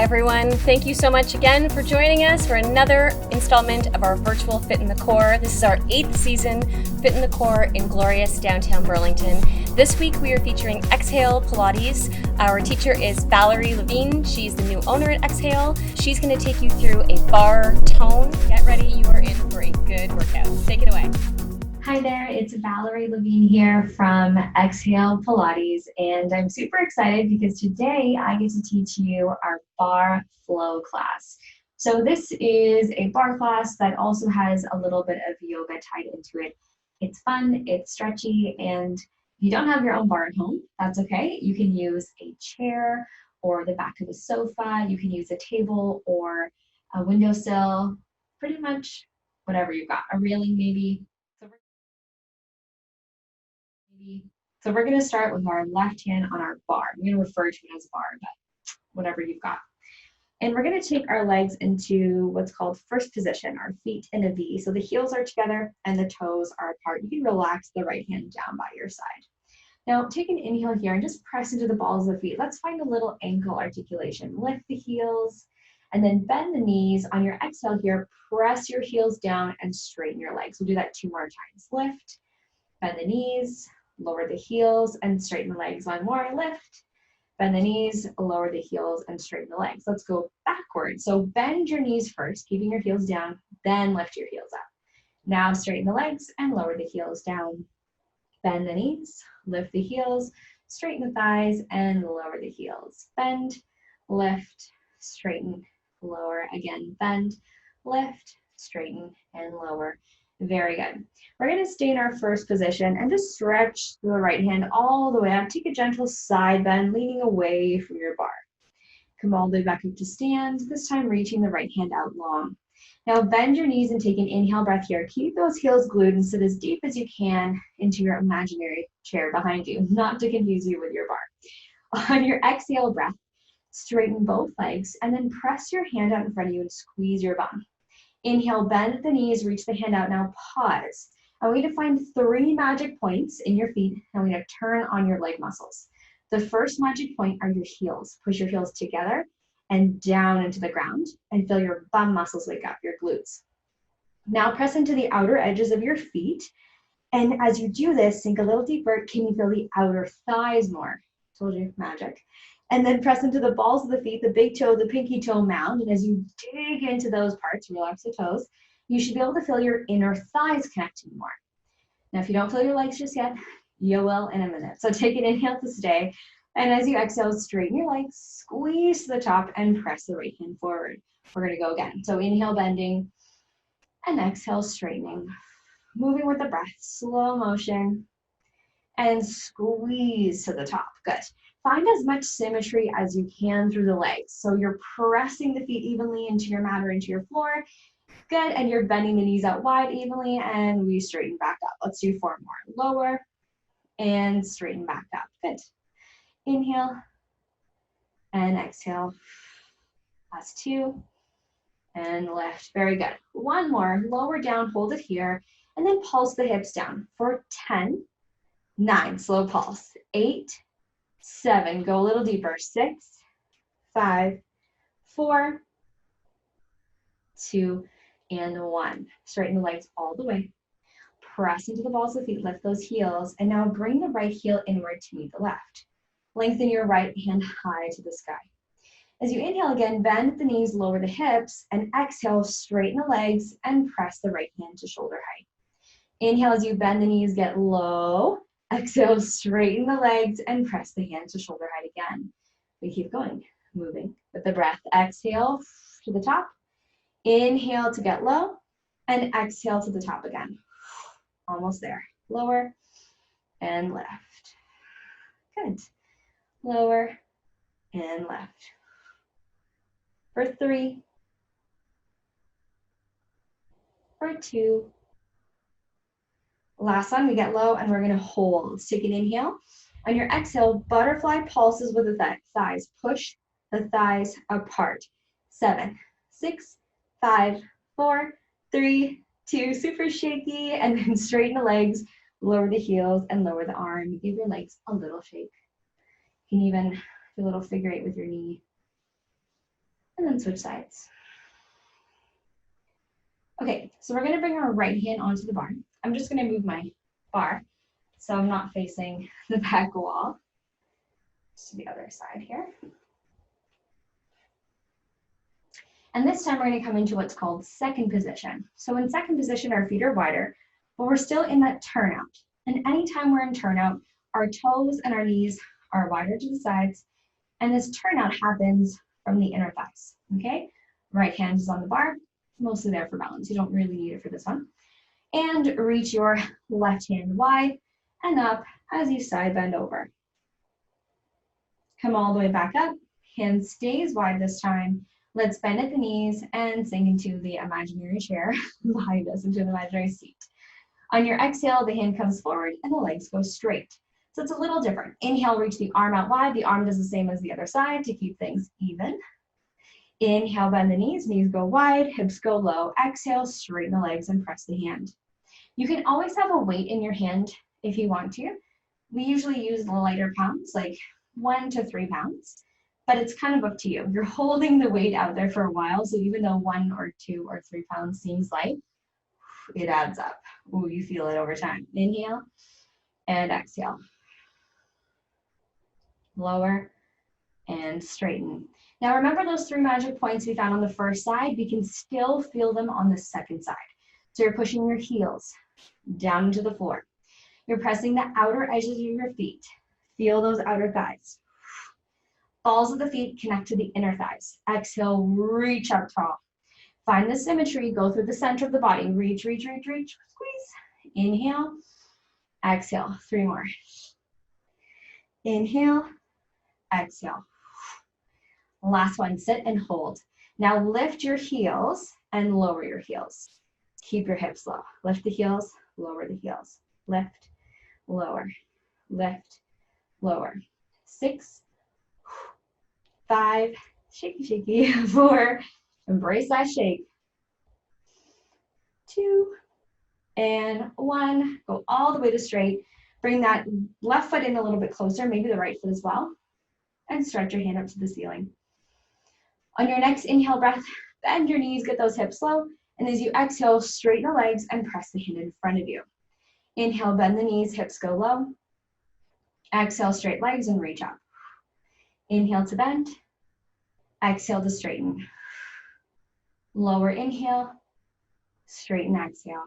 everyone. Thank you so much again for joining us for another installment of our virtual Fit in the Core. This is our 8th season, Fit in the Core in glorious downtown Burlington. This week we are featuring Exhale Pilates. Our teacher is Valerie Levine. She's the new owner at Exhale. She's going to take you through a bar tone. Get ready, you are in for a good workout. Take it away. Hi there, it's Valerie Levine here from Exhale Pilates, and I'm super excited because today I get to teach you our Barre Flow class. So this is a bar class that also has a little bit of yoga tied into it. It's fun, it's stretchy, and if you don't have your own bar at home, that's okay. You can use a chair or the back of a sofa. You can use a table or a windowsill, pretty much whatever you've got, a railing maybe. So we're going to start with our left hand on our bar. I'm going to refer to it as bar, but whatever you've got. And we're going to take our legs into what's called first position, our feet in a V. So the heels are together and the toes are apart. You can relax the right hand down by your side. Now take an inhale here and just press into the balls of the feet. Let's find a little ankle articulation. Lift the heels and then bend the knees. On your exhale here, press your heels down and straighten your legs. We'll do that 2 more times. Lift, bend the knees, lower the heels and straighten the legs. 1 more, lift, bend the knees, lower the heels and straighten the legs. Let's go backwards. So bend your knees first, keeping your heels down, then lift your heels up. Now straighten the legs and lower the heels down. Bend the knees, lift the heels, straighten the thighs and lower the heels. Bend, lift, straighten, lower, again, bend, lift, straighten and lower. Very good. We're going to stay in our first position and just stretch the right hand all the way up. Take a gentle side bend, leaning away from your bar. Come all the way back up to stand, this time reaching the right hand out long. Now bend your knees and take an inhale breath here. Keep those heels glued and sit as deep as you can into your imaginary chair behind you, not to confuse you with your bar. On your exhale breath, straighten both legs and then press your hand out in front of you and squeeze your bum. Inhale, bend the knees, reach the hand out. Now pause. I want you to find 3 magic points in your feet. And we're going to turn on your leg muscles. The first magic point are your heels. Push your heels together and down into the ground and feel your bum muscles wake up, your glutes. Now press into the outer edges of your feet. And as you do this, sink a little deeper. Can you feel the outer thighs more? Told you, magic. And then press into the balls of the feet, the big toe, the pinky toe mound. And as you dig into those parts, relax the toes, you should be able to feel your inner thighs connecting more. Now, if you don't feel your legs just yet, you will in a minute. So take an inhale to stay. And as you exhale, straighten your legs, squeeze to the top, and press the right hand forward. We're going to go again. So inhale, bending, and exhale, straightening. Moving with the breath, slow motion, and squeeze to the top. Good. Find as much symmetry as you can through the legs. So you're pressing the feet evenly into your mat or into your floor. Good, and you're bending the knees out wide evenly, and we straighten back up. Let's do 4 more. Lower, and straighten back up. Good. Inhale, and exhale. Last 2, and lift. Very good. 1 more. Lower down, hold it here, and then pulse the hips down for 10, 9, slow pulse, 8, 7, go a little deeper, 6, 5, 4, 2, and 1. Straighten the legs all the way. Press into the balls of the feet, lift those heels, and now bring the right heel inward to meet the left. Lengthen your right hand high to the sky. As you inhale again, bend the knees, lower the hips, and exhale, straighten the legs, and press the right hand to shoulder height. Inhale as you bend the knees, get low. Exhale, straighten the legs, and press the hand to shoulder height again. We keep going, moving with the breath. Exhale to the top. Inhale to get low, and exhale to the top again. Almost there. Lower and left. Good. Lower and left. For 3. For 2. Last one, we get low and we're going to hold. Take an inhale. On your exhale, butterfly pulses with the thighs. Push the thighs apart. 7, 6, 5, 4, 3, 2, super shaky, and then straighten the legs, lower the heels, and lower the arm. Give your legs a little shake. You can even do a little figure 8 with your knee. and then switch sides. Okay, so we're gonna bring our right hand onto the bar. I'm just gonna move my bar so I'm not facing the back wall. Just to the other side here. And this time we're gonna come into what's called second position. So in second position, our feet are wider, but we're still in that turnout. And anytime we're in turnout, our toes and our knees are wider to the sides, and this turnout happens from the inner thighs, okay? Right hand is on the bar, mostly there for balance. You don't really need it for this one. And reach your left hand wide and up as you side bend over. Come all the way back up, hand stays wide this time. Let's bend at the knees and sink into the imaginary chair behind us, into an imaginary seat. On your exhale, the hand comes forward and the legs go straight. So it's a little different. Inhale, reach the arm out wide. The arm does the same as the other side to keep things even. Inhale, bend the knees go wide, hips go low. Exhale, straighten the legs and press the hand. You can always have a weight in your hand if you want to. We usually use lighter pounds, like 1 to 3 pounds, but it's kind of up to you. You're holding the weight out there for a while, so even though 1 or 2 or 3 pounds seems light, it adds up. Ooh, you feel it over time. Inhale and exhale. Lower and straighten. Now remember those 3 magic points we found on the first side? We can still feel them on the second side. So you're pushing your heels down into the floor. You're pressing the outer edges of your feet. Feel those outer thighs. Balls of the feet connect to the inner thighs. Exhale, reach up tall. Find the symmetry, go through the center of the body. Reach, reach, reach, reach, squeeze. Inhale, exhale, 3 more. Inhale, exhale. Last one, sit and hold. Now lift your heels and lower your heels. Keep your hips low. Lift the heels, lower the heels. Lift, lower, lift, lower. 6, 5, shaky, shaky. 4, embrace that shake. 2, and 1. Go all the way to straight. Bring that left foot in a little bit closer, maybe the right foot as well. And stretch your hand up to the ceiling. On your next inhale breath, bend your knees, get those hips low. And as you exhale, straighten the legs and press the hand in front of you. Inhale, bend the knees, hips go low. Exhale, straight legs and reach up. Inhale to bend. Exhale to straighten. Lower inhale, straighten exhale.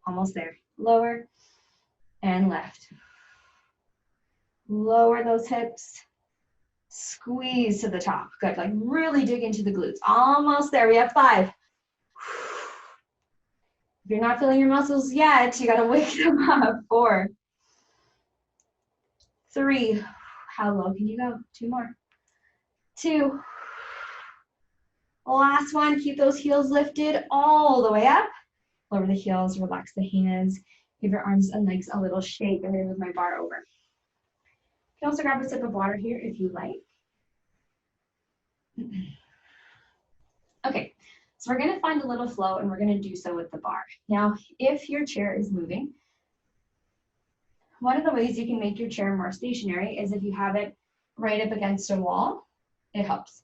Almost there. Lower and lift. Lower those hips. Squeeze to the top. Good. Like really dig into the glutes. Almost there. We have 5. If you're not feeling your muscles yet, you got to wake them up. 4, 3. How low can you go? 2 more. 2. Last one. Keep those heels lifted all the way up. Lower the heels. Relax the hands. Give your arms and legs a little shake. I'm going to move my bar over. You can also grab a sip of water here if you like. Okay, so we're going to find a little flow and we're going to do so with the bar. Now, if your chair is moving, one of the ways you can make your chair more stationary is if you have it right up against a wall, it helps.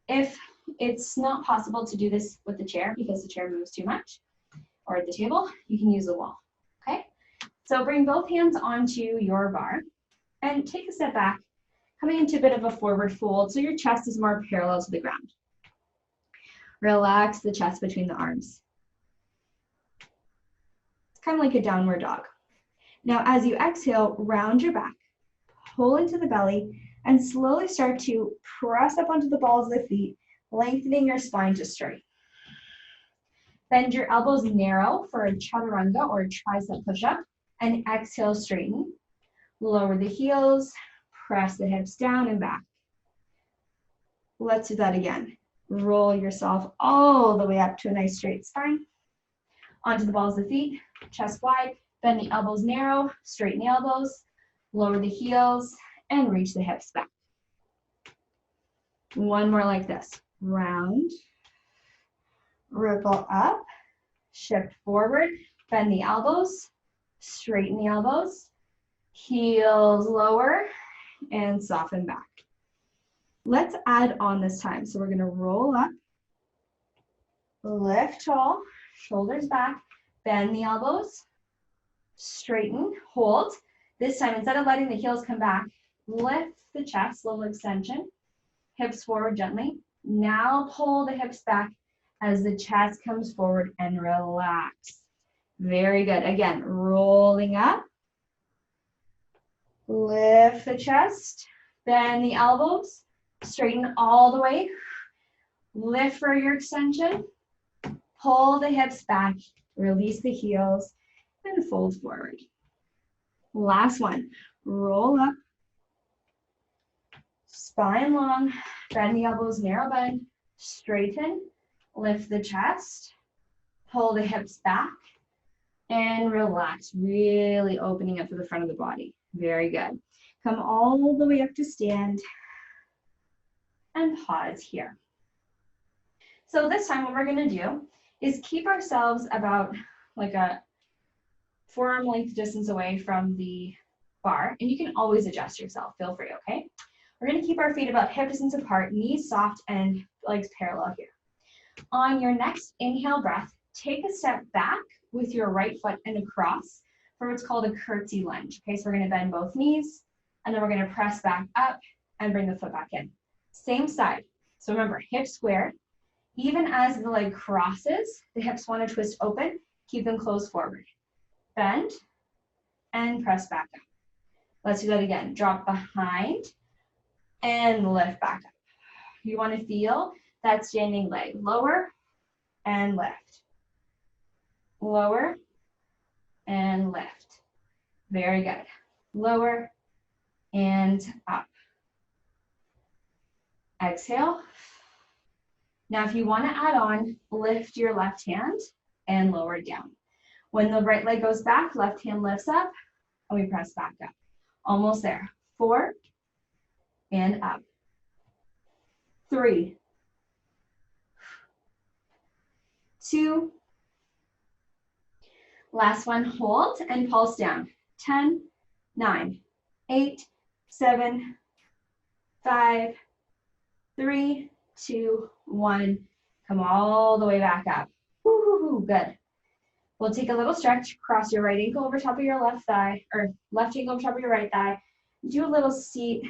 If it's not possible to do this with the chair because the chair moves too much, or at the table, you can use the wall, okay? So bring both hands onto your bar and take a step back, coming into a bit of a forward fold so your chest is more parallel to the ground. Relax the chest between the arms. It's kind of like a downward dog. Now, as you exhale, round your back, pull into the belly, and slowly start to press up onto the balls of the feet, lengthening your spine to straight. Bend your elbows narrow for a chaturanga or a tricep push-up, and exhale, straighten. Lower the heels, press the hips down and back. Let's do that again. Roll yourself all the way up to a nice straight spine. Onto the balls of the feet, chest wide, bend the elbows narrow, straighten the elbows, lower the heels, and reach the hips back. One more like this. Round, ripple up, shift forward, bend the elbows, straighten the elbows, heels lower, and soften back. Let's add on this time. So we're gonna roll up, lift tall, shoulders back, bend the elbows, straighten, hold. This time, instead of letting the heels come back, lift the chest, little extension, hips forward gently. Now pull the hips back as the chest comes forward and relax. Very good. Again, rolling up, lift the chest, bend the elbows, straighten all the way, lift for your extension, pull the hips back, release the heels, and fold forward. Last one, roll up, spine long, bend the elbows, narrow bend, straighten, lift the chest, pull the hips back, and relax, really opening up to the front of the body. Very good. Come all the way up to stand and pause here. So this time what we're gonna do is keep ourselves about like a forearm length distance away from the bar, and you can always adjust yourself, feel free, okay? We're gonna keep our feet about hip distance apart, knees soft, and legs parallel here. On your next inhale breath, take a step back with your right foot and across for what's called a curtsy lunge. Okay, so we're gonna bend both knees, and then we're gonna press back up and bring the foot back in. Same side. So remember, hips squared. Even as the leg crosses, the hips wanna twist open, keep them closed forward. Bend and press back up. Let's do that again. Drop behind and lift back up. You wanna feel that standing leg. Lower and lift. Lower and lift. Very good. Lower and up. Exhale. Now, if you want to add on, lift your left hand and lower it down. When the right leg goes back, left hand lifts up, and we press back up. Almost there. 4 and up. 3, 2. Last one, hold and pulse down. 10, 9, 8, 7, 5, 3, 2, 1. Come all the way back up. Woo-hoo-hoo, good. We'll take a little stretch, cross your right ankle over top of your left thigh, or left ankle over top of your right thigh. Do a little seat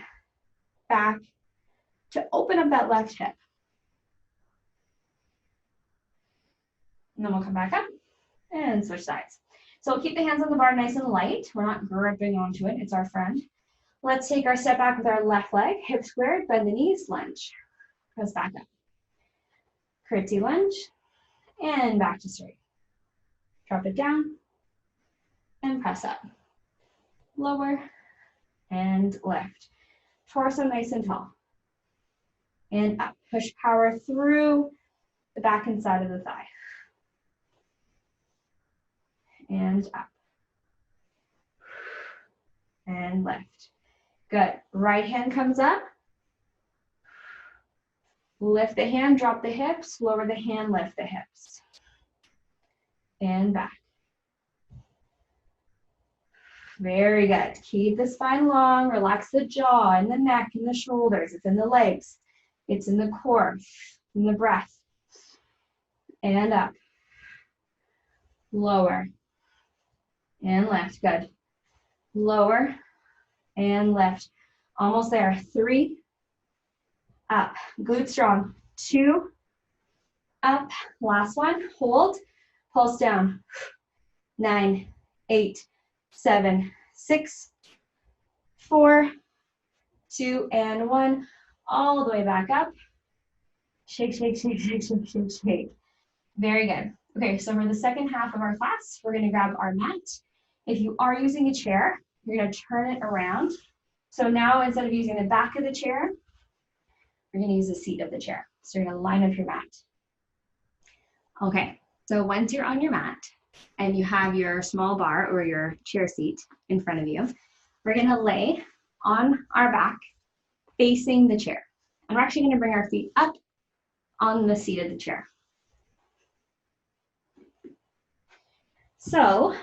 back to open up that left hip. And then we'll come back up and switch sides. So we'll keep the hands on the bar nice and light. We're not gripping onto it, it's our friend. Let's take our step back with our left leg, hip squared, bend the knees, lunge. Press back up. Curtsy lunge, and back to straight. Drop it down, and press up. Lower, and lift. Torso nice and tall. And up. Push power through the back and side of the thigh. And up. And lift. Good. Right hand comes up. Lift the hand, drop the hips, lower the hand, lift the hips. And back. Very good. Keep the spine long, relax the jaw and the neck and the shoulders. It's in the legs. It's in the core, in the breath. And up. Lower. And lift. Good. Lower and lift. Almost there. 3. Up. Glute strong. 2. Up. Last one. Hold. Pulse down. 9, 8, 7, 6, 4, 2, and 1. All the way back up. Shake, shake, shake, shake, shake, shake, shake. Very good. Okay, so for the second half of our class, we're gonna grab our mat. If you are using a chair, you're gonna turn it around. So now instead of using the back of the chair, we're gonna use the seat of the chair. So you're gonna line up your mat. Okay, so once you're on your mat and you have your small bar or your chair seat in front of you, we're gonna lay on our back facing the chair. And we're actually gonna bring our feet up on the seat of the chair. So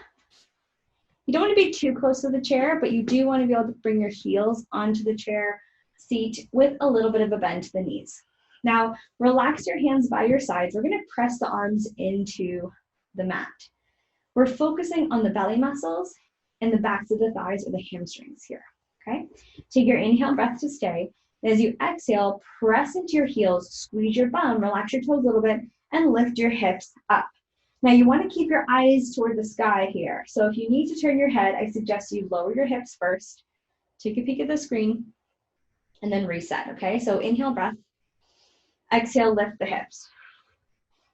you don't want to be too close to the chair, but you do want to be able to bring your heels onto the chair seat with a little bit of a bend to the knees. Now, relax your hands by your sides. We're going to press the arms into the mat. We're focusing on the belly muscles and the backs of the thighs or the hamstrings here, okay? Take your inhale breath to stay. And as you exhale, press into your heels, squeeze your bum, relax your toes a little bit, and lift your hips up. Now you want to keep your eyes toward the sky here. So if you need to turn your head, I suggest you lower your hips first, take a peek at the screen, and then reset, okay? So inhale breath, exhale, lift the hips.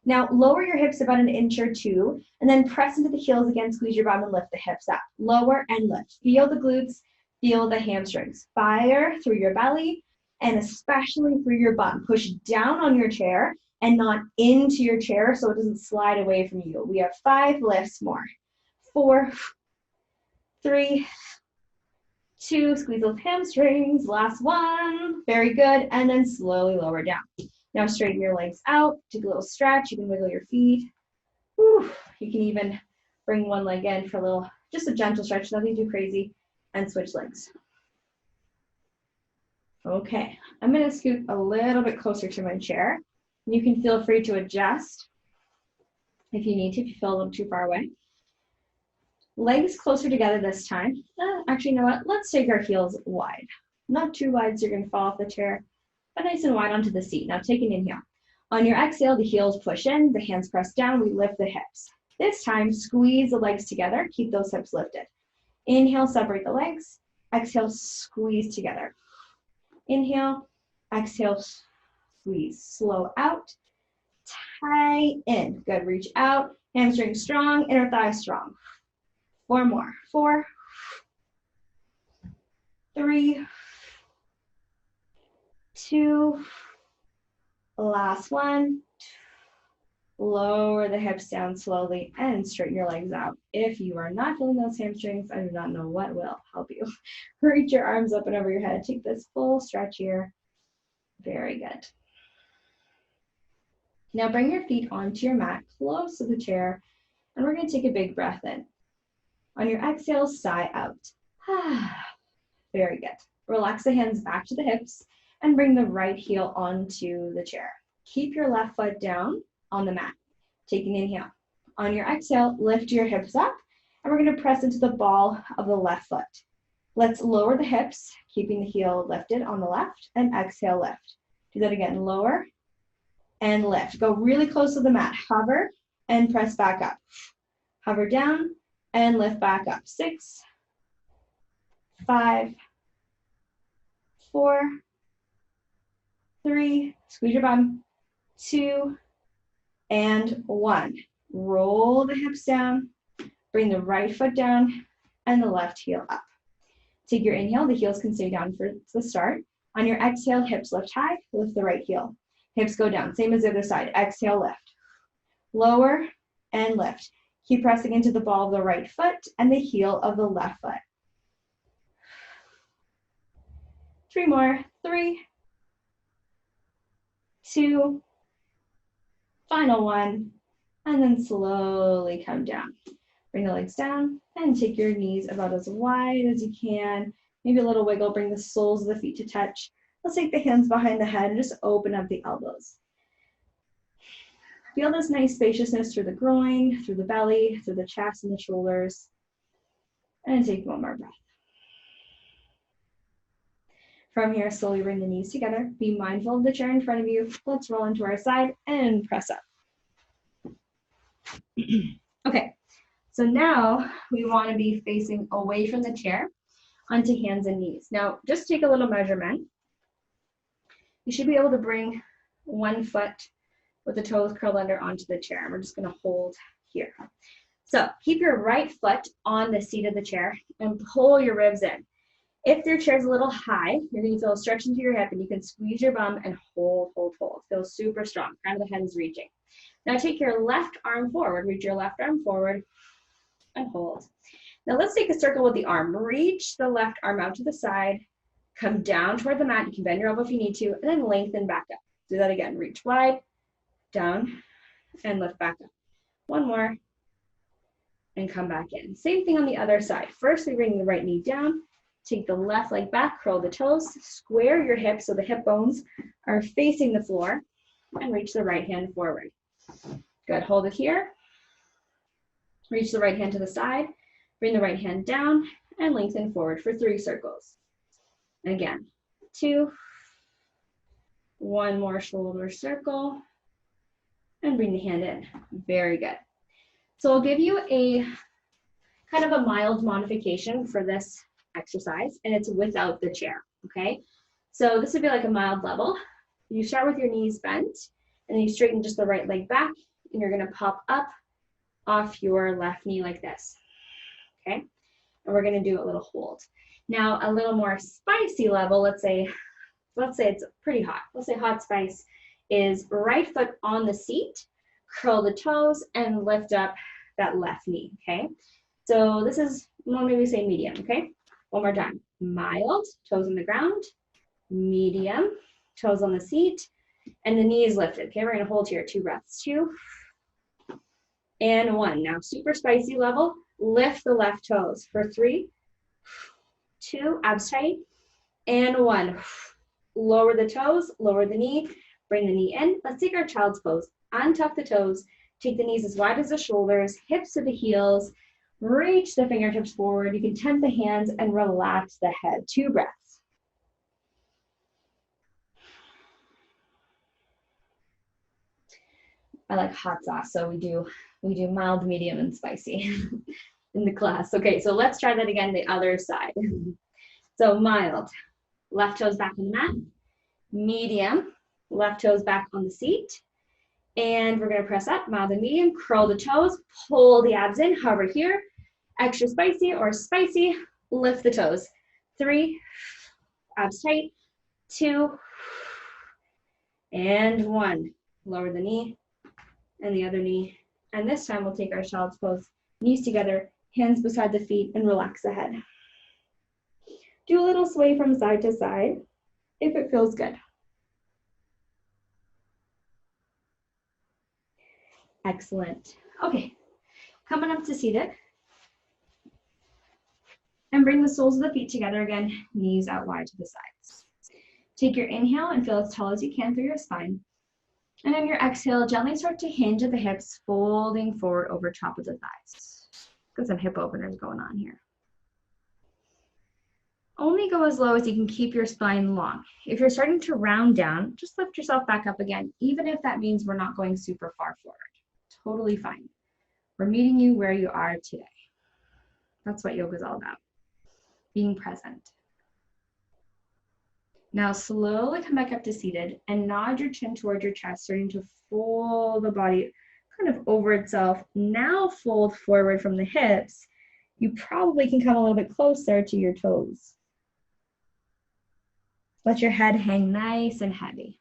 Now lower your hips about 1 inch or 2, and then press into the heels again, squeeze your bum and lift the hips up. Lower and lift. Feel the glutes, feel the hamstrings. Fire through your belly and especially through your bum. Push down on your chair and not into your chair so it doesn't slide away from you. We have 5 lifts more. 4, 3, 2, squeeze those hamstrings. Last one. Very good. And then slowly lower down. Now straighten your legs out, take a little stretch. You can wiggle your feet. Whew. You can even bring one leg in for a little, just a gentle stretch, nothing too crazy, and switch legs. Okay, I'm gonna scoot a little bit closer to my chair. You can feel free to adjust if you need to, if you feel a little too far away. Legs closer together this time. Actually, you know what? Let's take our heels wide. Not too wide so you're gonna fall off the chair, but nice and wide onto the seat. Now take an inhale. On your exhale, the heels push in, the hands press down, we lift the hips. This time, squeeze the legs together, keep those hips lifted. Inhale, separate the legs. Exhale, squeeze together. Inhale, exhale, squeeze. Slow out, tie in. Good, reach out, hamstring strong, inner thigh strong. 4 more. 4, 3, 2, last one. Lower the hips down slowly and straighten your legs out. If you are not feeling those hamstrings, I do not know what will help you. Reach your arms up and over your head. Take this full stretch here. Very good. Now bring your feet onto your mat, close to the chair, and we're going to take a big breath in. On your exhale, sigh out. Very good. Relax the hands back to the hips and bring the right heel onto the chair. Keep your left foot down on the mat. Take an inhale. On your exhale, lift your hips up, and we're going to press into the ball of the left foot. Let's lower the hips, keeping the heel lifted on the left, and exhale, lift. Do that again. Lower and lift. Go really close to the mat. Hover and press back up. Hover down and lift back up. 6, 5, 4, 3, squeeze your bum, 2, and 1. Roll the hips down, bring the right foot down, and the left heel up. Take your inhale, the heels can stay down for the start. On your exhale, hips lift high, lift the right heel. Hips go down, same as the other side. Exhale, lift. Lower and lift. Keep pressing into the ball of the right foot and the heel of the left foot. 3 more. 3, 2, final one, and then slowly come down. Bring the legs down and take your knees about as wide as you can. Maybe a little wiggle, bring the soles of the feet to touch. Let's take the hands behind the head and just open up the elbows. Feel this nice spaciousness through the groin, through the belly, through the chest and the shoulders. And take 1 more breath. From here, slowly bring the knees together. Be mindful of the chair in front of you. Let's roll into our side and press up. Okay, so now we want to be facing away from the chair onto hands and knees. Now, just take a little measurement. You should be able to bring 1 foot with the toes curled under onto the chair. We're just going to hold here. So keep your right foot on the seat of the chair and pull your ribs in. If your chair is a little high, you're going to feel a stretch into your hip and you can squeeze your bum and hold, hold, hold. Feel super strong. Crown of the head is reaching. Now take your left arm forward. Reach your left arm forward and hold. Now let's take a circle with the arm. Reach the left arm out to the side. Come down toward the mat. You can bend your elbow if you need to, and then lengthen back up. Do that again. Reach wide, down, and lift back up. 1 more, and come back in. Same thing on the other side. First, we bring the right knee down. Take the left leg back, curl the toes, square your hips so the hip bones are facing the floor, and reach the right hand forward. Good, hold it here. Reach the right hand to the side, bring the right hand down, and lengthen forward for 3 circles. Again, 2, 1 more shoulder circle, and bring the hand in. Very good. So I'll give you a kind of a mild modification for this exercise, and it's without the chair, okay? So this would be like a mild level. You start with your knees bent, and then you straighten just the right leg back, and you're gonna pop up off your left knee like this, okay? And we're gonna do a little hold. Now, a little more spicy level, let's say it's pretty hot. Let's say hot spice is right foot on the seat, curl the toes, and lift up that left knee, okay? So this is, well, maybe say medium, okay? One more time. Mild, toes on the ground, medium, toes on the seat, and the knee is lifted, okay? We're gonna hold here, 2 breaths, 2, and 1. Now, super spicy level, lift the left toes for 3, 2, abs tight, and 1. Lower the toes, lower the knee, bring the knee in. Let's take our child's pose. Untuck the toes, take the knees as wide as the shoulders, hips to the heels, reach the fingertips forward. You can tent the hands and relax the head. 2 breaths. I like hot sauce, so we do mild, medium, and spicy in the class. Okay, so let's try that again, the other side. So mild, left toes back on the mat, medium, left toes back on the seat, and we're gonna press up, mild and medium, curl the toes, pull the abs in, hover here, extra spicy or spicy, lift the toes. 3, abs tight, 2, and 1. Lower the knee and the other knee. And this time we'll take our child's pose, knees together, hands beside the feet, and relax the head. Do a little sway from side to side if it feels good. Excellent. Okay, coming up to seated. And bring the soles of the feet together again, knees out wide to the sides. Take your inhale and feel as tall as you can through your spine. And on your exhale, gently start to hinge at the hips, folding forward over top of the thighs. Got some hip openers going on here. Only go as low as you can keep your spine long. If you're starting to round down, just lift yourself back up again, even if that means we're not going super far forward. Totally fine. We're meeting you where you are today. That's what yoga is all about, being present. Now slowly come back up to seated and nod your chin towards your chest, starting to fold the body kind of over itself. Now fold forward from the hips. You probably can come a little bit closer to your toes. Let your head hang nice and heavy.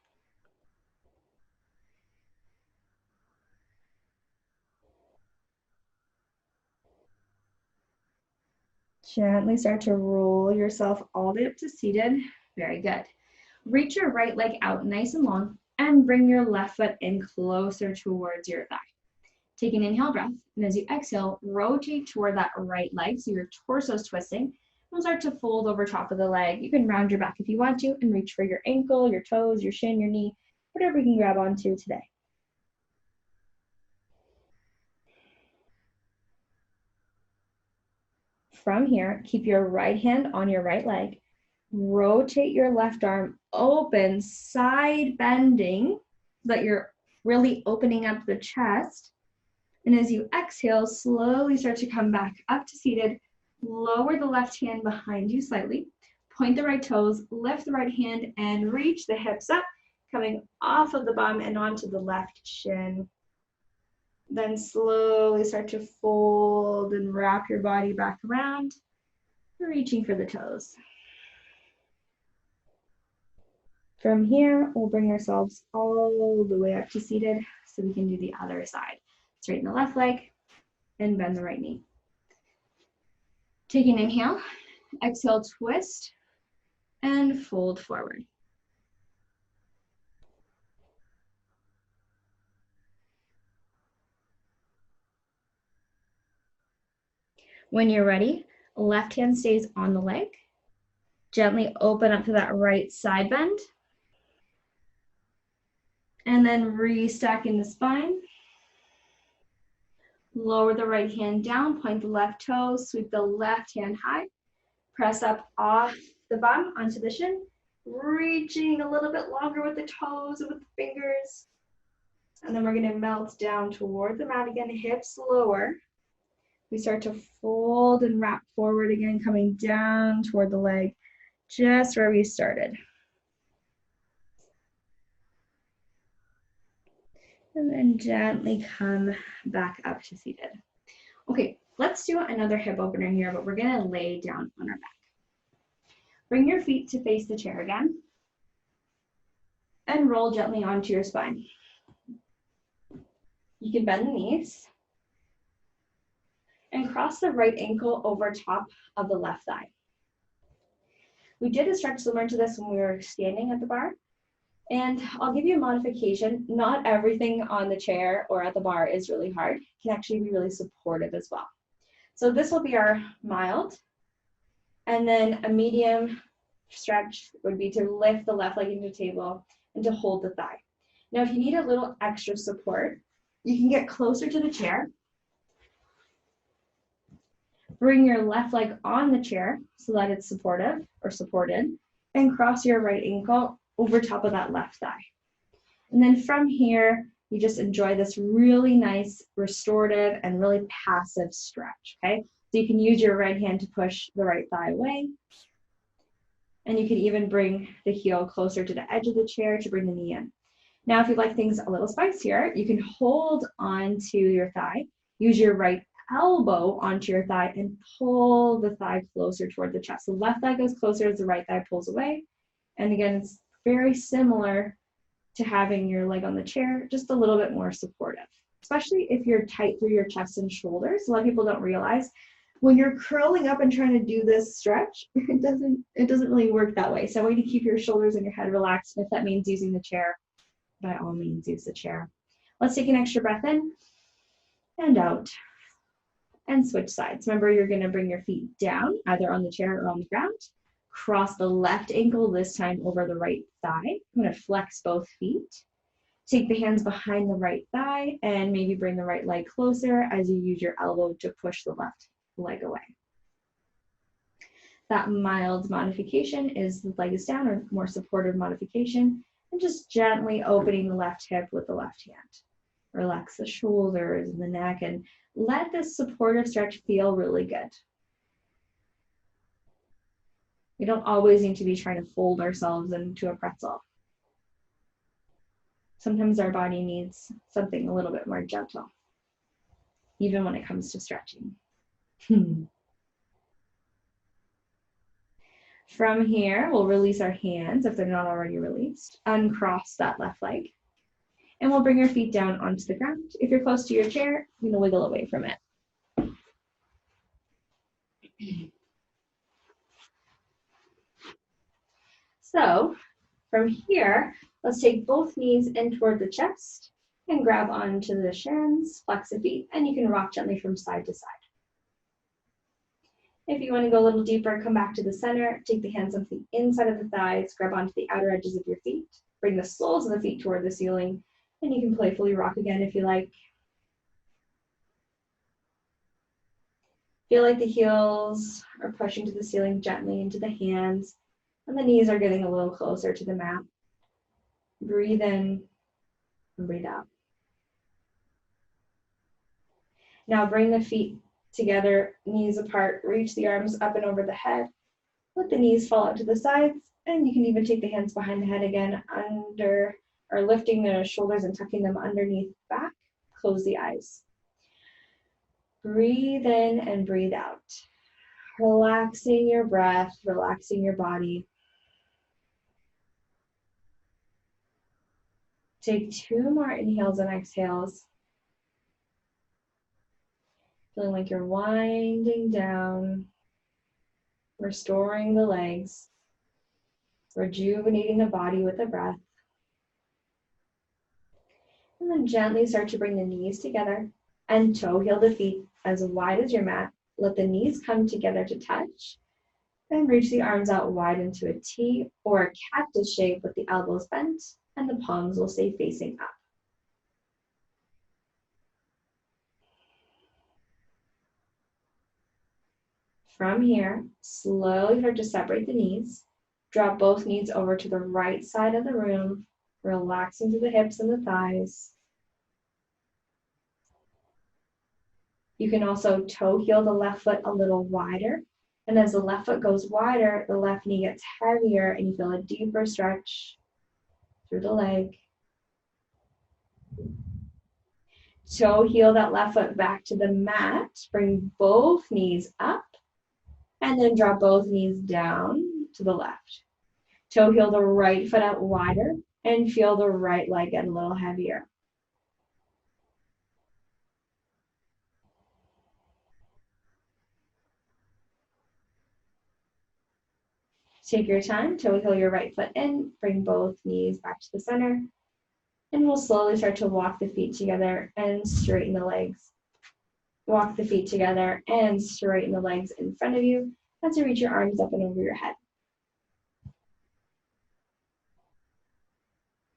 Gently start to roll yourself all the way up to seated. Very good. Reach your right leg out nice and long and bring your left foot in closer towards your thigh. Take an inhale breath, and as you exhale, rotate toward that right leg so your torso is twisting. And start to fold over top of the leg. You can round your back if you want to and reach for your ankle, your toes, your shin, your knee, whatever you can grab onto today. From here, keep your right hand on your right leg. Rotate your left arm open, side bending, so that you're really opening up the chest. And as you exhale, slowly start to come back up to seated. Lower the left hand behind you slightly. Point the right toes, lift the right hand, and reach the hips up, coming off of the bum and onto the left shin. Then slowly start to fold and wrap your body back around, reaching for the toes. From here, we'll bring ourselves all the way up to seated so we can do the other side. Straighten the left leg and bend the right knee. Take an inhale, exhale, twist, and fold forward. When you're ready, left hand stays on the leg, Gently open up to that right side bend. And then restacking the spine. Lower the right hand down, point the left toe, sweep the left hand high. Press up off the bum onto the shin. Reaching a little bit longer with the toes and with the fingers. And then we're going to melt down toward the mat again, hips lower. We start to fold and wrap forward again, coming down toward the leg, just where we started. And then gently come back up to seated. Okay, let's do another hip opener here, but we're going to lay down on our back. Bring your feet to face the chair again. And roll gently onto your spine. You can bend the knees and cross the right ankle over top of the left thigh. We did a stretch similar to this when we were standing at the bar. And I'll give you a modification. Not everything on the chair or at the bar is really hard. It can actually be really supportive as well. So this will be our mild. And then a medium stretch would be to lift the left leg into the table and to hold the thigh. Now, if you need a little extra support, you can get closer to the chair. Bring your left leg on the chair so that it's supportive or supported, and cross your right ankle over top of that left thigh. And then from here, you just enjoy this really nice restorative and really passive stretch, okay? So you can use your right hand to push the right thigh away. And you can even bring the heel closer to the edge of the chair to bring the knee in. Now, if you'd like things a little spicier, you can hold on to your thigh, use your right elbow onto your thigh and pull the thigh closer toward the chest. The left thigh goes closer as the right thigh pulls away. And again, it's very similar to having your leg on the chair, just a little bit more supportive, especially if you're tight through your chest and shoulders. A lot of people don't realize when you're curling up and trying to do this stretch, it doesn't really work that way. So I want you to keep your shoulders and your head relaxed. And if that means using the chair, by all means, use the chair. Let's take an extra breath in and out and switch sides. Remember, you're going to bring your feet down, either on the chair or on the ground. Cross the left ankle, this time over the right thigh. I'm going to flex both feet. Take the hands behind the right thigh and maybe bring the right leg closer as you use your elbow to push the left leg away. That mild modification is the leg is down, or more supportive modification, and just gently opening the left hip with the left hand. Relax the shoulders and the neck and let this supportive stretch feel really good. We don't always need to be trying to fold ourselves into a pretzel. Sometimes our body needs something a little bit more gentle, even when it comes to stretching. From here, we'll release our hands if they're not already released. Uncross that left leg. And we'll bring your feet down onto the ground. If you're close to your chair, you're going to wiggle away from it. So from here, let's take both knees in toward the chest and grab onto the shins, flex the feet, and you can rock gently from side to side. If you want to go a little deeper, come back to the center, take the hands onto the inside of the thighs, grab onto the outer edges of your feet, bring the soles of the feet toward the ceiling, and you can playfully rock again if you like. Feel like the heels are pushing to the ceiling gently into the hands, and the knees are getting a little closer to the mat. Breathe in and breathe out. Now bring the feet together, knees apart, reach the arms up and over the head. Let the knees fall out to the sides, and you can even take the hands behind the head again, under or lifting the shoulders and tucking them underneath back. Close the eyes. Breathe in and breathe out. Relaxing your breath, relaxing your body. Take 2 more inhales and exhales. Feeling like you're winding down, restoring the legs, rejuvenating the body with the breath. And then gently start to bring the knees together and toe heel the feet as wide as your mat. Let the knees come together to touch. And reach the arms out wide into a T or a cactus shape with the elbows bent, and the palms will stay facing up. From here, slowly start to separate the knees. Drop both knees over to the right side of the room, relaxing through the hips and the thighs. You can also toe heel the left foot a little wider. And as the left foot goes wider, the left knee gets heavier and you feel a deeper stretch through the leg. Toe heel that left foot back to the mat. Bring both knees up and then drop both knees down to the left. Toe heel the right foot out wider and feel the right leg get a little heavier. Take your time, toe heel your right foot in, bring both knees back to the center, and we'll slowly start to walk the feet together and straighten the legs. Walk the feet together and straighten the legs in front of you as you reach your arms up and over your head.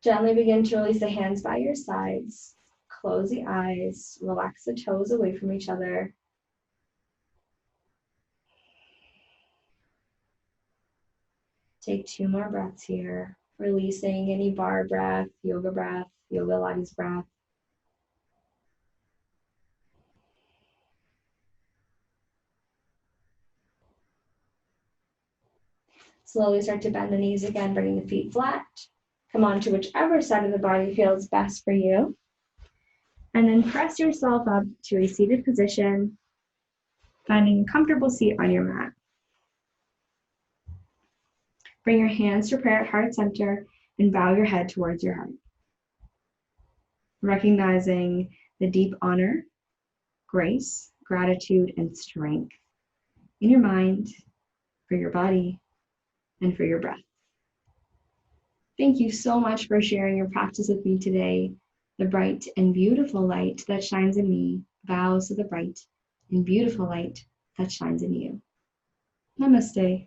Gently begin to release the hands by your sides. Close the eyes, relax the toes away from each other. Take 2 more breaths here, releasing any bar breath, yoga Pilates breath. Slowly start to bend the knees again, bringing the feet flat. Come on to whichever side of the body feels best for you. And then press yourself up to a seated position, finding a comfortable seat on your mat. Bring your hands to prayer at heart center and bow your head towards your heart. Recognizing the deep honor, grace, gratitude, and strength in your mind, for your body, and for your breath. Thank you so much for sharing your practice with me today. The bright and beautiful light that shines in me bows to the bright and beautiful light that shines in you. Namaste.